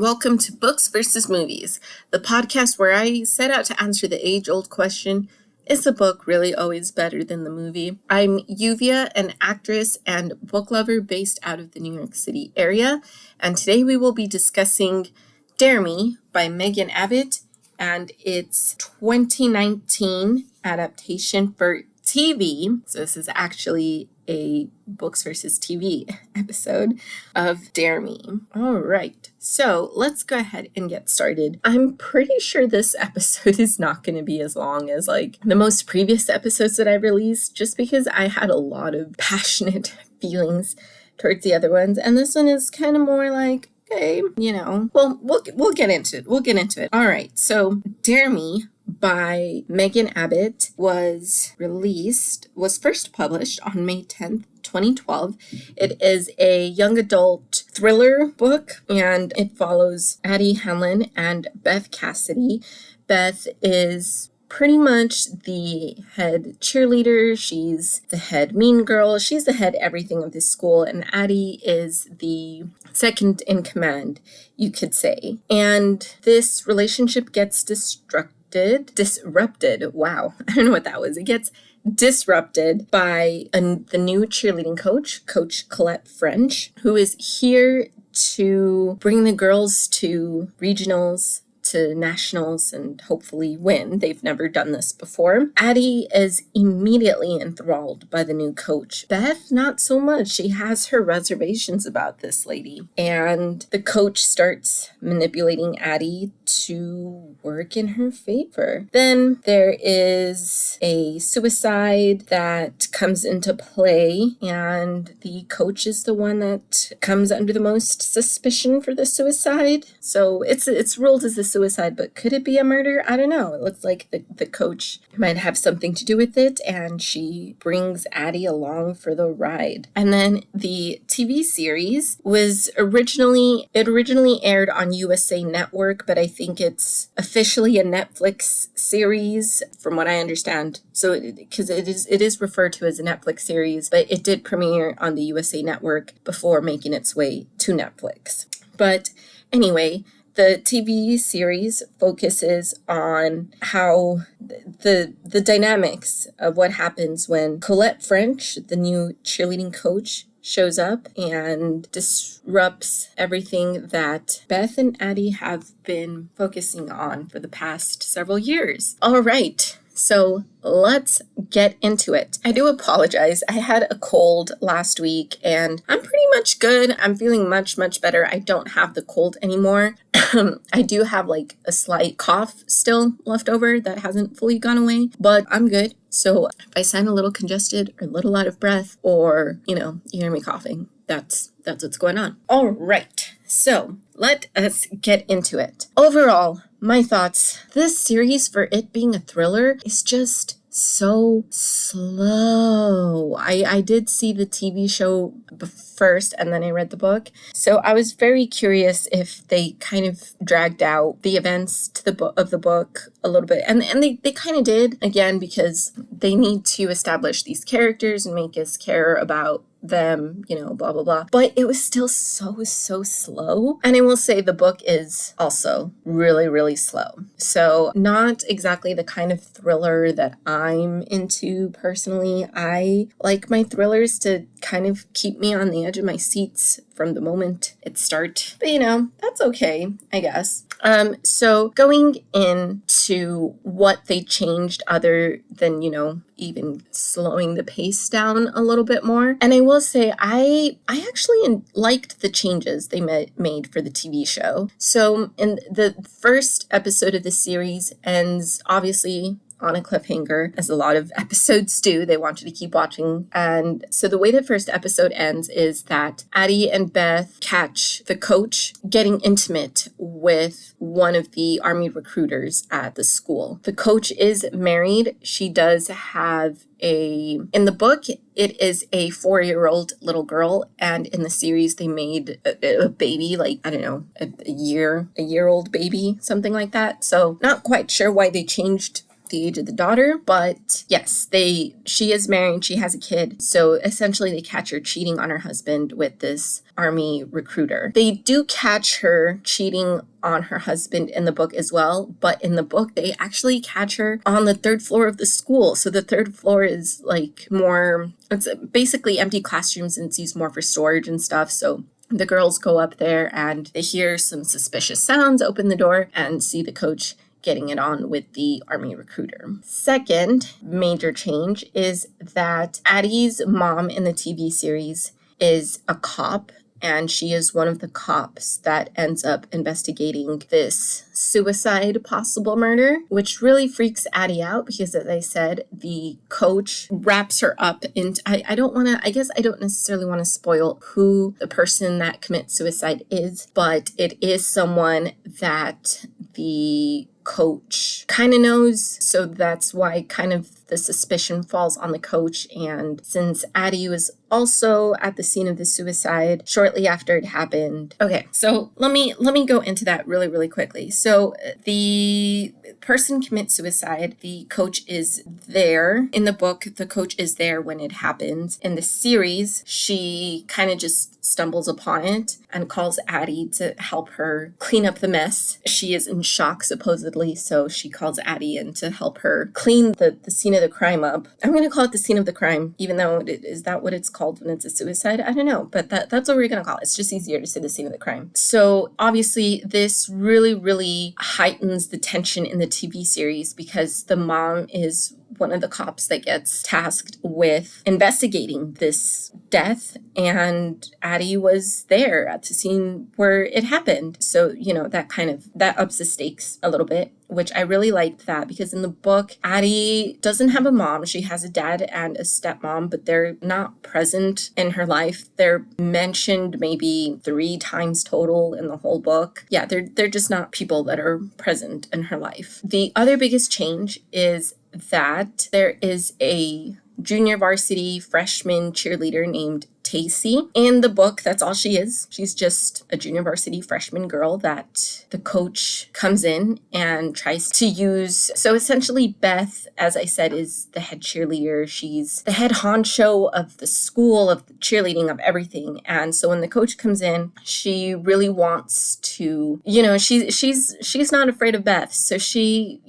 Welcome to Books versus Movies, the podcast where I set out to answer the age-old question, is the book really always better than the movie? I'm Yuvia, an actress and book lover based out of the New York City area, and today we will be discussing Dare Me by Megan Abbott and its 2019 adaptation for TV. So this is actually a Books versus TV episode of Dare Me. All right, so let's go ahead and get started. I'm pretty sure this episode is not going to be as long as like the most previous episodes that I released, just because I had a lot of passionate feelings towards the other ones, and this one is kind of more like, okay, well, we'll get into it. We'll get into it. All right, so Dare Me by Megan Abbott was first published on May 10th, 2012. It is a young adult thriller book, and it follows Addie Hanlon and Beth Cassidy. Beth is pretty much the head cheerleader. She's the head mean girl. She's the head everything of this school, and Addie is the second in command, you could say. And this relationship gets disrupted. Wow, I don't know what that was. It gets disrupted by the new cheerleading coach, Coach Colette French, who is here to bring the girls to regionals, to nationals, and hopefully win. They've never done this before. Addie is immediately enthralled by the new coach. Beth, not so much. She has her reservations about this lady. And the coach starts manipulating Addie to work in her favor. Then there is a suicide that comes into play, and the coach is the one that comes under the most suspicion for the suicide. So it's ruled as a suicide, but could it be a murder? I don't know. It looks like the coach might have something to do with it, and she brings Addie along for the ride. And then the TV series was originally aired on USA Network, but I think it's officially a Netflix series from what I understand. So because it is referred to as a Netflix series, but it did premiere on the USA Network before making its way to Netflix. But anyway, the TV series focuses on how the dynamics of what happens when Colette French, the new cheerleading coach, shows up and disrupts everything that Beth and Addie have been focusing on for the past several years. All right, so let's get into it. I do apologize. I had a cold last week and I'm pretty much good. I'm feeling much, much better. I don't have the cold anymore. I do have like a slight cough still left over that hasn't fully gone away, but I'm good. So if I sound a little congested or a little out of breath, or, you hear me coughing, that's what's going on. All right. So let us get into it. Overall, my thoughts, this series, for it being a thriller, is just so slow. I did see the TV show first, and then I read the book. So I was very curious if they kind of dragged out the events to the book a little bit. And they kind of did, again, because they need to establish these characters and make us care about them, blah, blah, blah. But it was still so slow. And I will say the book is also really, really slow. So not exactly the kind of thriller that I'm into personally. I like my thrillers to kind of keep me on the edge of my seats from the moment it starts. But that's okay, I guess. So going into what they changed other than, even slowing the pace down a little bit more. And I will say, I actually liked the changes they made for the TV show. So in the first episode of the series ends, obviously, on a cliffhanger, as a lot of episodes do. They want you to keep watching. And so the way the first episode ends is that Addie and Beth catch the coach getting intimate with one of the Army recruiters at the school. The coach is married. She does have in the book, it is a 4-year-old little girl, and in the series they made a baby, like, I don't know, a year-old baby, something like that. So not quite sure why they changed the age of the daughter, but yes, she is married, she has a kid, so essentially they catch her cheating on her husband with this army recruiter. They do catch her cheating on her husband in the book as well, but in the book they actually catch her on the 3rd floor of the school. So the 3rd floor is like more, it's basically empty classrooms and it's used more for storage and stuff. So the girls go up there and they hear some suspicious sounds, open the door, and see the coach getting it on with the army recruiter. Second major change is that Addie's mom in the TV series is a cop, and she is one of the cops that ends up investigating this suicide possible murder, which really freaks Addie out because, as I said, the coach wraps her up into, I don't necessarily want to spoil who the person that commits suicide is, but it is someone that the coach kind of knows, so that's why kind of the suspicion falls on the coach. And since Addie was also at the scene of the suicide shortly after it happened. Okay, so let me go into that really quickly. So the person commits suicide, the coach is there. In the book, the coach is there when it happens. In the series, she kind of just stumbles upon it and calls Addie to help her clean up the mess. She is in shock, supposedly, so she calls Addie in to help her clean the scene of the crime up. I'm going to call it the scene of the crime, even though is that what it's called when it's a suicide? I don't know, but that's what we're going to call it. It's just easier to say the scene of the crime. So obviously this really heightens the tension in the TV series because the mom is one of the cops that gets tasked with investigating this death, and Addie was there at the scene where it happened. So, that ups the stakes a little bit, which I really liked that because in the book, Addie doesn't have a mom. She has a dad and a stepmom, but they're not present in her life. They're mentioned maybe 3 times total in the whole book. Yeah, they're just not people that are present in her life. The other biggest change is that there is a junior varsity freshman cheerleader named Tacy. In the book, that's all she is. She's just a junior varsity freshman girl that the coach comes in and tries to use. So essentially, Beth, as I said, is the head cheerleader. She's the head honcho of the school, of the cheerleading, of everything. And so when the coach comes in, she really wants to, she's not afraid of Beth. So she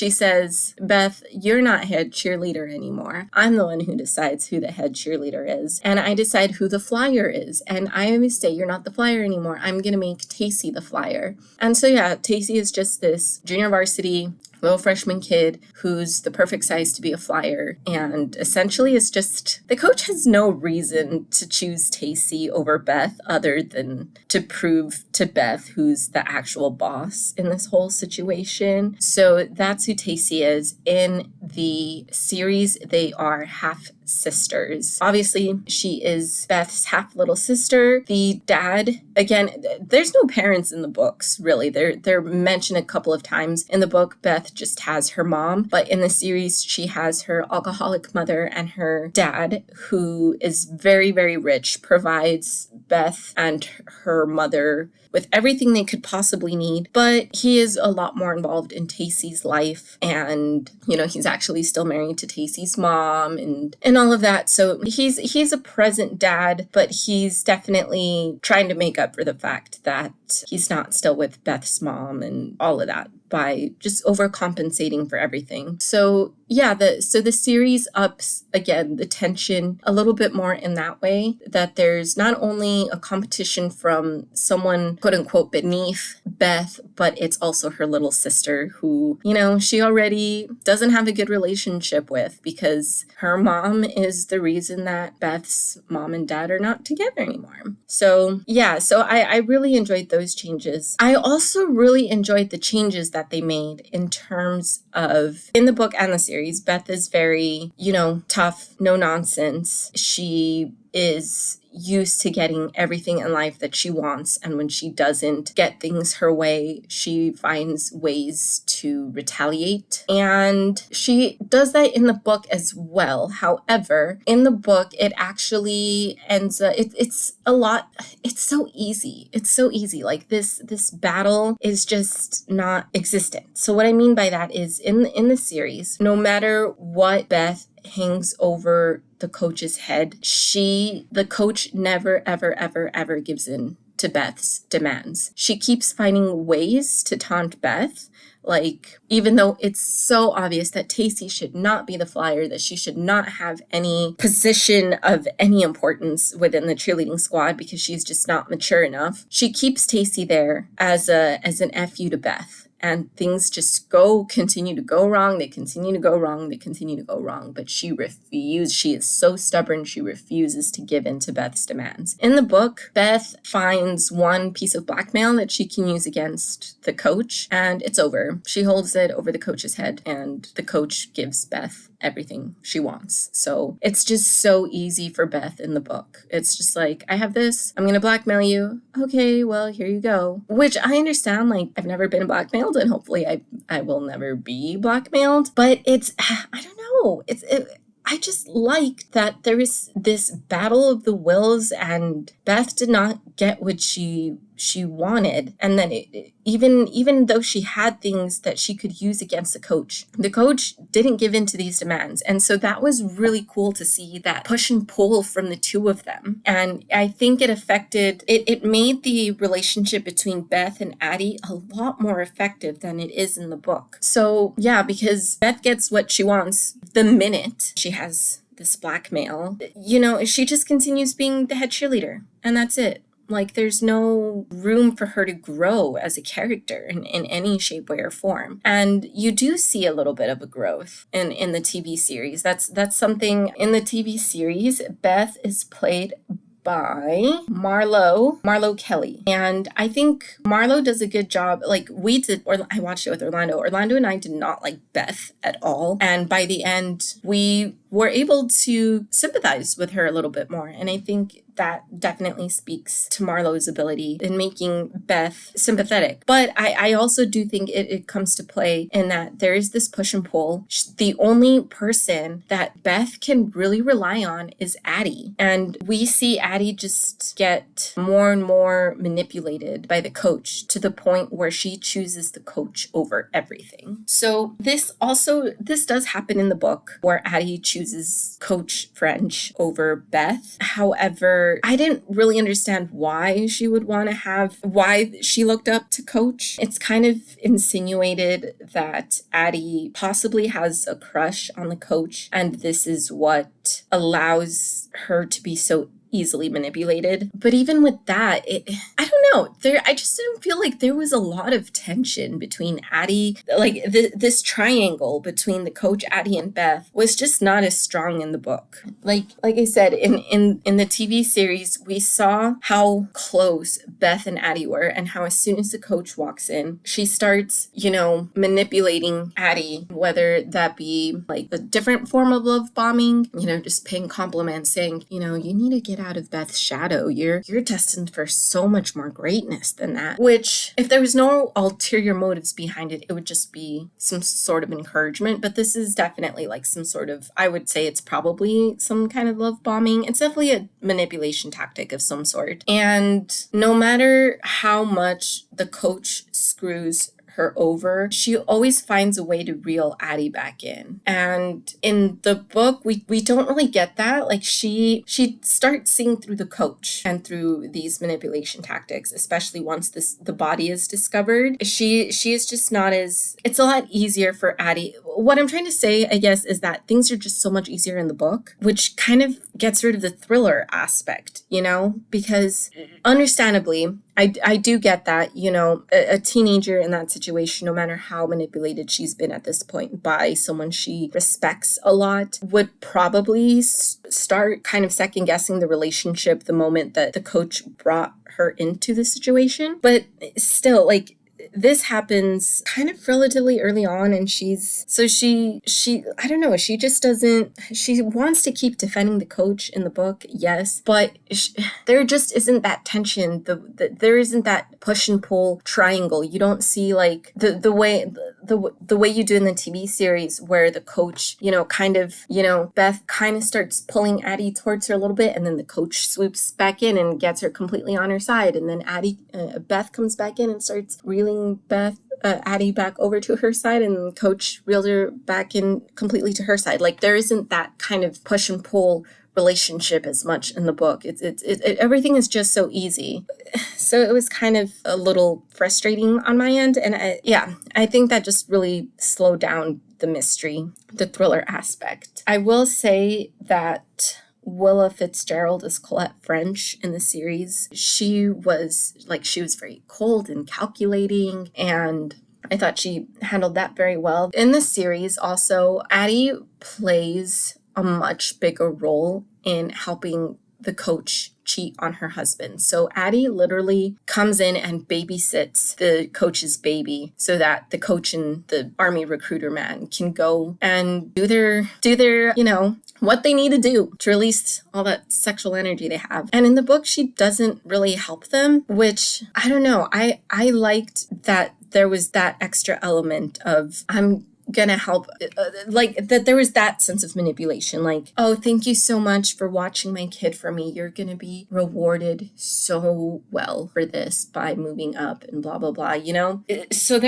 says, Beth, you're not head cheerleader anymore. I'm the one who decides who the head cheerleader is. And I decide who the flyer is. And I always say, you're not the flyer anymore. I'm going to make Tacy the flyer. And so, yeah, Tacy is just this junior varsity little freshman kid who's the perfect size to be a flyer. And essentially it's just, the coach has no reason to choose Tacy over Beth other than to prove to Beth who's the actual boss in this whole situation. So that's who Tacy is. In the series, they are half sisters. Obviously, she is Beth's half little sister. The dad, again, there's no parents in the books, really. They're mentioned a couple of times. In the book, Beth just has her mom, but in the series, she has her alcoholic mother and her dad, who is very rich, provides Beth and her mother with everything they could possibly need, but he is a lot more involved in Tacy's life, and he's actually still married to Tacy's mom and all of that. So he's a present dad, but he's definitely trying to make up for the fact that he's not still with Beth's mom and all of that by just overcompensating for everything. So yeah, the series ups, again, the tension a little bit more in that way, that there's not only a competition from someone, quote unquote, beneath Beth, but it's also her little sister who, she already doesn't have a good relationship with because her mom is the reason that Beth's mom and dad are not together anymore. So yeah, I really enjoyed those changes. I also really enjoyed the changes that they made in terms of, in the book and the series, Beth is very, tough, no nonsense. She is, used to getting everything in life that she wants. And when she doesn't get things her way, she finds ways to retaliate. And she does that in the book as well. However, in the book, it actually ends up, it's a lot, it's so easy. It's so easy. Like this battle is just not existent. So what I mean by that is in the series, no matter what Beth hangs over the coach's head, the coach never, ever, ever, ever gives in to Beth's demands. She keeps finding ways to taunt Beth. Like, even though it's so obvious that Tacy should not be the flyer, that she should not have any position of any importance within the cheerleading squad because she's just not mature enough, she keeps Tacy there as an FU to Beth. And things just continue to go wrong. They continue to go wrong. They continue to go wrong. But she refuses. She is so stubborn. She refuses to give in to Beth's demands. In the book, Beth finds one piece of blackmail that she can use against the coach, and it's over. She holds it over the coach's head, and the coach gives Beth everything she wants. So it's just so easy for Beth in the book. It's just like, I have this, I'm gonna blackmail you. Okay, well, here you go. Which I understand, like, I've never been blackmailed, and hopefully I will never be blackmailed. But it's, I don't know, I just like that there is this battle of the wills, and Beth did not get what she wanted. And then even though she had things that she could use against the coach didn't give in to these demands. And so that was really cool to see that push and pull from the two of them. And I think it made the relationship between Beth and Addie a lot more effective than it is in the book. So yeah, because Beth gets what she wants the minute she has this blackmail. She just continues being the head cheerleader, and that's it. Like, there's no room for her to grow as a character in any shape, way, or form. And you do see a little bit of a growth in the TV series. That's something in the TV series. Beth is played by Marlo Kelly. And I think Marlo does a good job. Like, I watched it with Orlando. Orlando and I did not like Beth at all. And by the end, we were able to sympathize with her a little bit more. And I think that definitely speaks to Marlo's ability in making Beth sympathetic. But I also do think it comes to play in that there is this push and pull. The only person that Beth can really rely on is Addie. And we see Addie just get more and more manipulated by the coach to the point where she chooses the coach over everything. So this does happen in the book, where Addie chooses Coach French over Beth. However, I didn't really understand why she looked up to Coach. It's kind of insinuated that Addie possibly has a crush on the coach, and this is what allows her to be so easily manipulated. But even with that, I don't know. I just didn't feel like there was a lot of tension between Addie. Like this triangle between the coach, Addie, and Beth was just not as strong in the book. Like I said, in the TV series, we saw how close Beth and Addie were, and how as soon as the coach walks in, she starts, manipulating Addie, whether that be like a different form of love bombing, just paying compliments, saying, you need to get out of Beth's shadow. You're destined for so much more greatness than that. Which, if there was no ulterior motives behind it, it would just be some sort of encouragement. But this is definitely like some sort of, I would say it's probably some kind of love bombing. It's definitely a manipulation tactic of some sort. And no matter how much the coach screws her over, she always finds a way to reel Addie back in. And in the book, we don't really get that. Like, she starts seeing through the coach and through these manipulation tactics, especially once the body is discovered. She is just not as, it's a lot easier for Addie. What I'm trying to say, I guess, is that things are just so much easier in the book, which kind of gets rid of the thriller aspect, because understandably, I do get that, a teenager in that situation, no matter how manipulated she's been at this point by someone she respects a lot, would probably start kind of second guessing the relationship the moment that the coach brought her into the situation. But still, like, this happens kind of relatively early on, and she I don't know, she just doesn't, she wants to keep defending the coach in the book, yes, but there just isn't that tension, there isn't that push and pull triangle. You don't see like the way you do in the TV series where the coach, kind of, Beth kind of starts pulling Addie towards her a little bit, and then the coach swoops back in and gets her completely on her side, and then Beth comes back in and starts reeling Addie back over to her side, and the coach reels her back in completely to her side. Like, there isn't that kind of push and pull relationship as much in the book. Everything is just so easy. So it was kind of a little frustrating on my end. And I think that just really slowed down the mystery, the thriller aspect. I will say that Willa Fitzgerald as Colette French in the series, she was very cold and calculating, and I thought she handled that very well. In the series also, Addie plays a much bigger role in helping the coach cheat on her husband. So Addie literally comes in and babysits the coach's baby so that the coach and the army recruiter man can go and do their what they need to do to release all that sexual energy they have. And in the book, she doesn't really help them, which I don't know. I liked that there was that extra element of, I'm gonna help, that there was that sense of manipulation, like, oh, thank you so much for watching my kid for me, you're gonna be rewarded so well for this by moving up and blah blah blah, so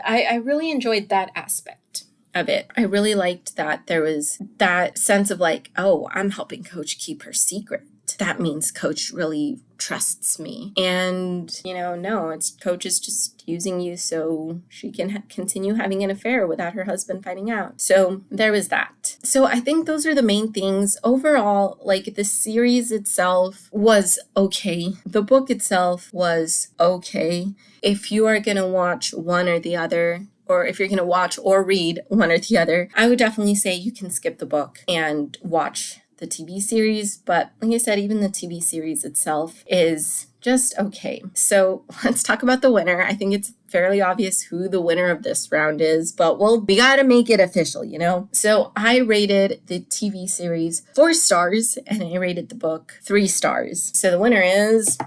I really enjoyed that aspect of it. I really liked that there was that sense of like, oh, I'm helping Coach keep her secret. That means Coach really trusts me. And, no, Coach is just using you so she can continue having an affair without her husband finding out. So there was that. So I think those are the main things. Overall, like, the series itself was okay. The book itself was okay. If you are going to watch one or the other, or if you're going to watch or read one or the other, I would definitely say you can skip the book and watch the TV series. But like I said, even the TV series itself is just okay. So let's talk about the winner. I think it's fairly obvious who the winner of this round is, but we gotta make it official, So I rated the TV series 4 stars and I rated the book 3 stars. So the winner is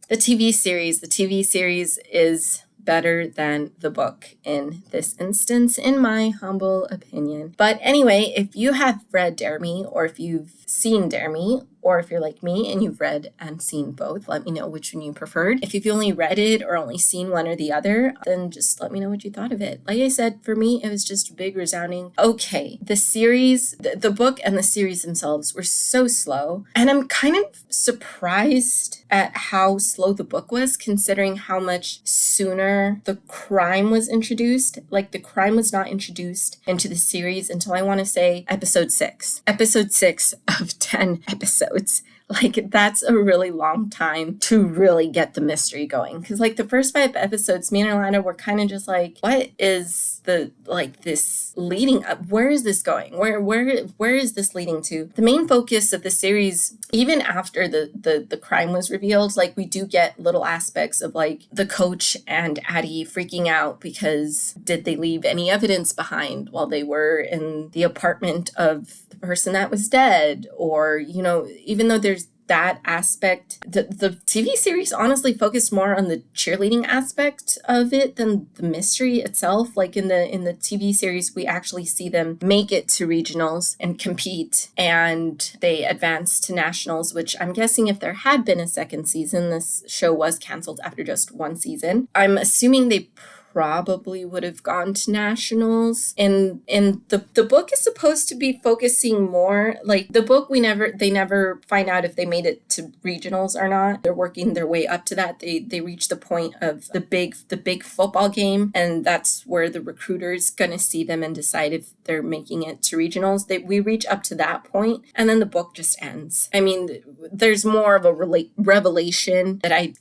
the TV series. The TV series is better than the book in this instance, in my humble opinion. But anyway, if you have read Dare Me, or if you've seen Dare Me, or if you're like me and you've read and seen both, let me know which one you preferred. If you've only read it or only seen one or the other, then just let me know what you thought of it. Like I said, for me, it was just a big resounding okay. The series, the book and the series themselves were so slow. And I'm kind of surprised at how slow the book was, considering how much sooner the crime was introduced. Like, the crime was not introduced into the series until, I want to say, episode 6. Episode 6 of 10 episodes. Like, that's a really long time to really get the mystery going. Because, like, the first 5 episodes, me and Orlando were kind of just like, what is this leading up? Where is this going? Where is this leading to? The main focus of the series, even after the crime was revealed, like, we do get little aspects of, like, the coach and Addie freaking out because did they leave any evidence behind while they were in the apartment of the person that was dead? Or, even though there's that aspect, the TV series honestly focused more on the cheerleading aspect of it than the mystery itself. Like, in the TV series, we actually see them make it to regionals and compete, and they advance to nationals, which I'm guessing if there had been a second season, this show was canceled after just 1 season. I'm assuming they probably would have gone to nationals. And the book is supposed to be focusing more, like, the book, they never find out if they made it to regionals or not. They're working their way up to that. They reach the point of the big football game, and that's where the recruiter is gonna see them and decide if they're making it to regionals. We reach up to that point, and then the book just ends. I mean, there's more of a revelation that I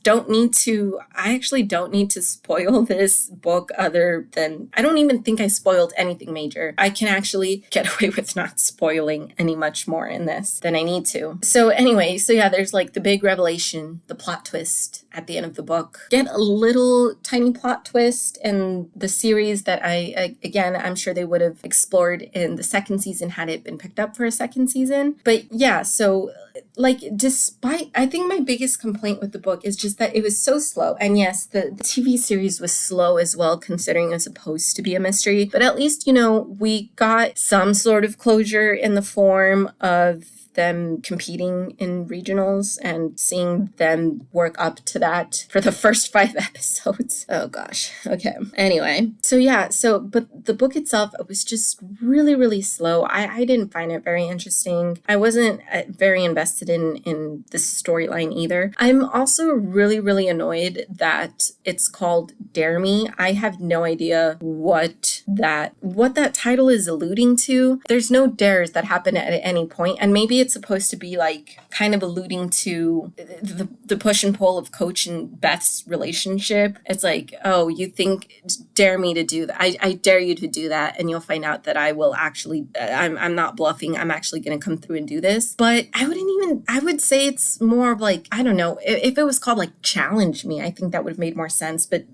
actually don't need to spoil this book book other than, I don't even think I spoiled anything major. I can actually get away with not spoiling any much more in this than I need to. So anyway, so yeah, there's like the big revelation, the plot twist at the end of the book. Get a little tiny plot twist in the series that again, I'm sure they would have explored in the second season had it been picked up for a second season. But yeah, so like despite, I think my biggest complaint with the book is just that it was so slow. And yes, the TV series was slow as well, considering it was supposed to be a mystery. But at least, you know, we got some sort of closure in the form of them competing in regionals and seeing them work up to that for the first 5 episodes. Oh gosh. Okay. Anyway, so yeah, but the book itself was just really, really slow. I didn't find it very interesting. I wasn't very invested in the storyline either. I'm also really, really annoyed that it's called Dare Me. I have no idea what that title is alluding to. There's no dares that happen at any point, and maybe it's supposed to be like kind of alluding to the push and pull of Coach and Beth's relationship. It's like, oh, you think, dare me to do that. I dare you to do that, and you'll find out that I will actually, I'm not bluffing. I'm actually going to come through and do this. But I would say it's more of like, I don't know, if it was called like Challenge Me, I think that would have made more sense. But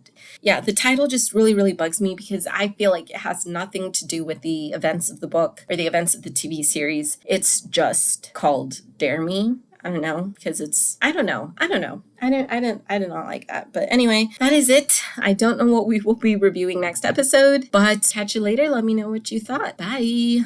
yeah, the title just really, really bugs me because I feel like it has nothing to do with the events of the book or the events of the TV series. It's just called Dare Me. I don't know, because it's, I don't know. I did not like that. But anyway, that is it. I don't know what we will be reviewing next episode, but catch you later. Let me know what you thought. Bye.